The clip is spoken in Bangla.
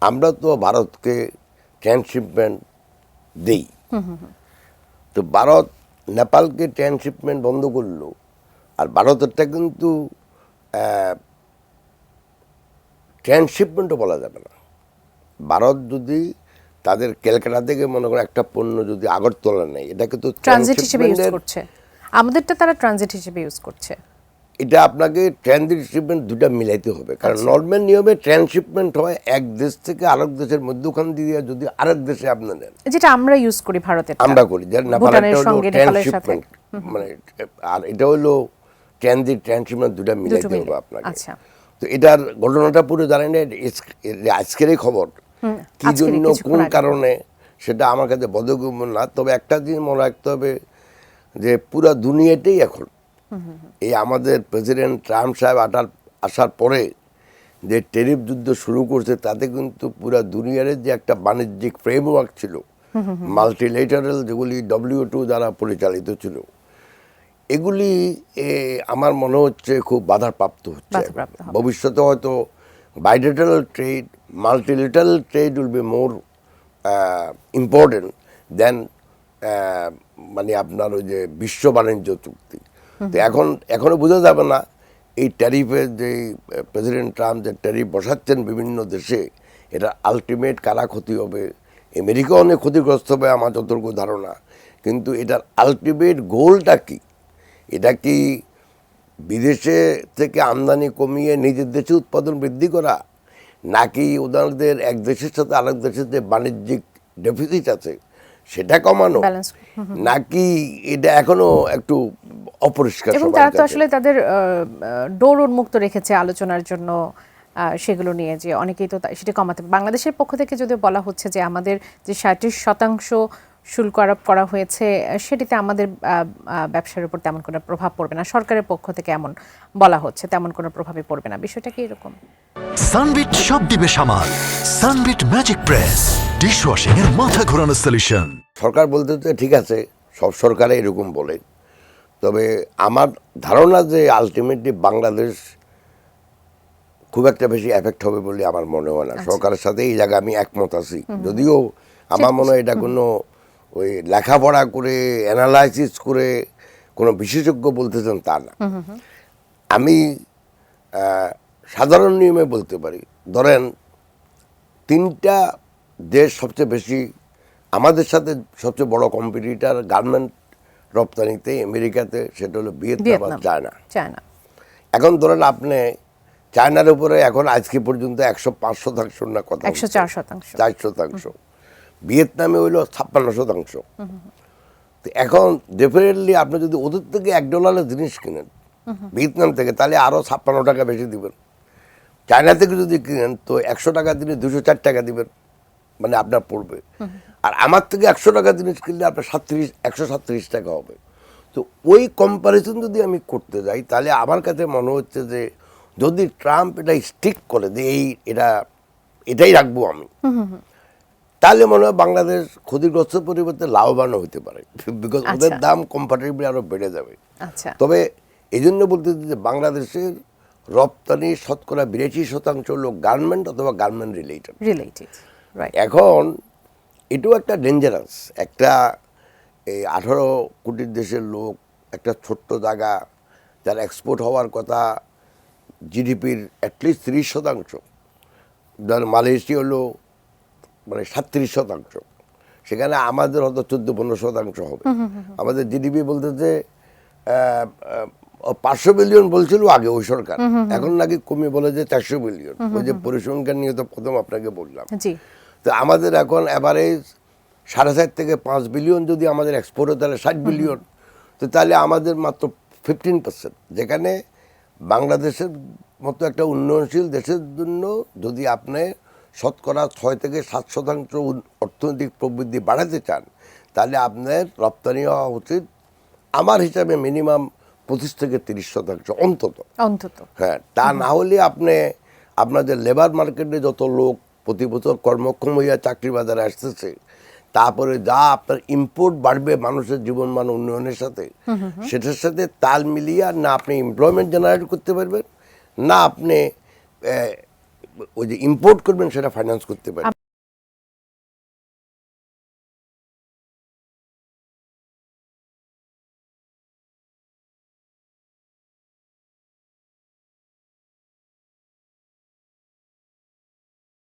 আমরা তো ভারতকে ট্রান্সশিপমেন্ট দেই, তো ভারত নেপালকে ট্রান্সশিপমেন্ট বন্ধ করলো। আর ভারতেরটা কিন্তু ট্রান্সশিপমেন্টও বলা যাবে না। ভারত যদি তাদের ক্যালকাটা থেকে মনে করো একটা পণ্য যদি আগরতলা নেয়, এটা কিন্তু ট্রানজিট হিসেবে ইউজ ট্রান্সশিপমেন্টের, করছে, আমাদেরটা তারা ট্রানজিট হিসেবে ইউজ করছে। এটা আপনাকে ট্রানজিট শিপমেন্ট দুটা মিলাইতে হবে, কারণ নর্মাল নিয়মে ট্রান্সশিপমেন্ট হয় এক দেশ থেকে আরেক দেশের মধ্যখান দিয়ে যদি আরেক দেশে আপনি নেন, যেটা আমরা ইউজ করি ভারতে, আমরা করি, যে নেপালেরটা হলো সঙ্গে নেপালের সাথে। ট্রান্সশিপমেন্ট, মানে আর এটা হলো ট্রানজিট ট্রান্সশিপমেন্ট দুটা মিলাইতে হবে আপনাকে। আচ্ছা, তো এটার ঘটনাটা পুরো জানেন না, আজকেরই খবর, কি জন্য কোন কারণে সেটা আমার কাছে বোধগম্য না। তবে একটা জিনিস মনে রাখতে হবে যে পুরা দুনিয়াতেই এখন এই আমাদের প্রেসিডেন্ট ট্রাম্প সাহেব আসার পরে যে ট্যারিফ যুদ্ধ শুরু করছে, তাতে কিন্তু পুরা দুনিয়ার যে একটা বাণিজ্যিক ফ্রেমওয়ার্ক ছিল, মাল্টিলেটারাল, যেগুলি WTO দ্বারা পরিচালিত ছিল, এগুলি আমার মনে হচ্ছে খুব বাধাপ্রাপ্ত হচ্ছে। ভবিষ্যতে হয়তো bilateral trade, multilateral trade will be more important than মানে আপনার ওই যে বিশ্ব বাণিজ্য চুক্তি। তো এখনো বোঝা যাবে না এই ট্যারিফের যে প্রেসিডেন্ট ট্রাম্প যে ট্যারিফ বসাচ্ছেন বিভিন্ন দেশে, এটা আলটিমেট কারা ক্ষতি হবে। আমেরিকা অনেক ক্ষতিগ্রস্ত হবে আমার যতটুকু ধারণা, কিন্তু এটার আলটিমেট গোলটা কি? এটা কি বিদেশে থেকে আমদানি কমিয়ে নিজের দেশে উৎপাদন বৃদ্ধি করা, নাকি ওনাদের এক দেশের সাথে আরেক দেশের যে বাণিজ্যিক ডেফিসিট আছে সেটা কমানো, নাকি এটা এখনো একটু অপরিষ্কার? এবং তারা তো আসলে তাদের ডোর উন্মুক্ত রেখেছে আলোচনার জন্য সেগুলো নিয়ে, যে অনেকেই তো সেটা কমাতে। বাংলাদেশের পক্ষ থেকে যদি বলা হচ্ছে যে আমাদের যে 37% শুল্ক আরোপ করা হয়েছে, সেটিতে আমাদের ব্যবসার উপর তেমন কোনো প্রভাব পড়বে না, সরকারের পক্ষ থেকে এমন বলা হচ্ছে, তেমন কোনো প্রভাবই পড়বে না। বিষয়টা কি এরকম? সানবিট সব দিবে সামাল। সানবিট ম্যাজিক প্রেস, ডিশওয়াশিং এর মাথা ঘোরানো সলিউশন। সরকার বলতে তো ঠিক আছে, সব সরকারে এরকম বলে, তবে আমার ধারণা যে আলটিমেটলি বাংলাদেশ খুব একটা বেশি এফেক্ট হবে বলে আমার মনে হয় না। সরকারের সাথে এই জায়গায় আমি একমত আছি, যদিও আমার মনে হয় এটা কোনো ওই লেখাপড়া করে অ্যানালাইসিস করে কোনো বিশেষজ্ঞ বলতেছেন তা না। আমি সাধারণ নিয়মে বলতে পারি, ধরেন তিনটা দেশ সবচেয়ে বেশি আমাদের সাথে সবচেয়ে বড় কম্পিটিটর গার্মেন্ট রপ্তানিতে আমেরিকাতে, সেটা হলো ভিয়েতনাম আর চায়না। এখন ধরেন আপনি চায়নার উপরে এখন আজকে পর্যন্ত 105% না কথা, 4%। ভিয়েতনামে হইলো 56%। তো এখন ডেফিনেটলি আপনি যদি ওদের থেকে $1 জিনিস কিনেন ভিয়েতনাম থেকে, তাহলে আরো 56 টাকা বেশি দিবেন। চায়না থেকে যদি কিনেন তো 100 টাকা দিনে 204 টাকা দিবেন, মানে আপনার পড়বে। আর আমার থেকে 100 টাকা জিনিস কিনলে আপনার 137 টাকা হবে। তো ওই কম্পারিজন যদি আমি করতে যাই, তাহলে আমার কাছে মনে হচ্ছে যে যদি ট্রাম্প এটা স্টিক করে যে এটাই রাখবো আমি, তাহলে মনে হয় বাংলাদেশ ক্ষতিগ্রস্ত পরিবর্তে লাভবান হতে পারে, বিকজ ওদের দাম কম্পারেটিভলি আরো বেড়ে যাবে। তবে এই জন্য বলতে যে বাংলাদেশের রপ্তানি শতকরা 82% হলো গার্মেন্ট অথবা গার্মেন্ট রিলেটেড। এখন এটাও একটা ডেঞ্জারাস, একটা এই 18 কোটির দেশের লোক, একটা ছোট্ট জায়গা যার এক্সপোর্ট হওয়ার কথা জিডিপির অ্যাটলিস্ট 30%, ধর মালয়েশিয়া হলো মানে 37%, সেখানে আমাদের হয়তো 14-15% হবে। আমাদের জিডিপি বলতে যে 500 বিলিয়ন বলছিল আগে ওই সরকার, এখন নাকি কমিয়ে বলে যে 400 বিলিয়ন। ওই যে পরিসংখ্যান নিয়ে তো প্রথম আপনাকে বললাম। তো আমাদের এখন অ্যাভারেজ 4.5 থেকে 5 বিলিয়ন যদি আমাদের এক্সপোর্ট হয়, তাহলে 60 বিলিয়ন। তো তাহলে আমাদের মাত্র 15%, যেখানে বাংলাদেশের মতো একটা উন্নয়নশীল দেশের জন্য যদি আপনি শতকরা 6 থেকে 7% অর্থনৈতিক প্রবৃদ্ধি বাড়াতে চান, তাহলে আপনার রপ্তানি হওয়া উচিত আমার হিসাবে মিনিমাম 25 থেকে 30% অন্তত। হ্যাঁ, তা না হলে আপনি আপনাদের লেবার মার্কেটে যত লোক প্রতি বছর কর্মক্ষম হইয়া চাকরি বাজারে আসতেছে, তারপরে যা আপনার ইম্পোর্ট বাড়বে মানুষের জীবনমান উন্নয়নের সাথে, সেটার সাথে তাল মিলিয়ে না আপনি এমপ্লয়মেন্ট জেনারেট করতে পারবেন, না আপনি ওই যে ইম্পোর্ট করবেন সেটা ফাইন্যান্স করতে পারি।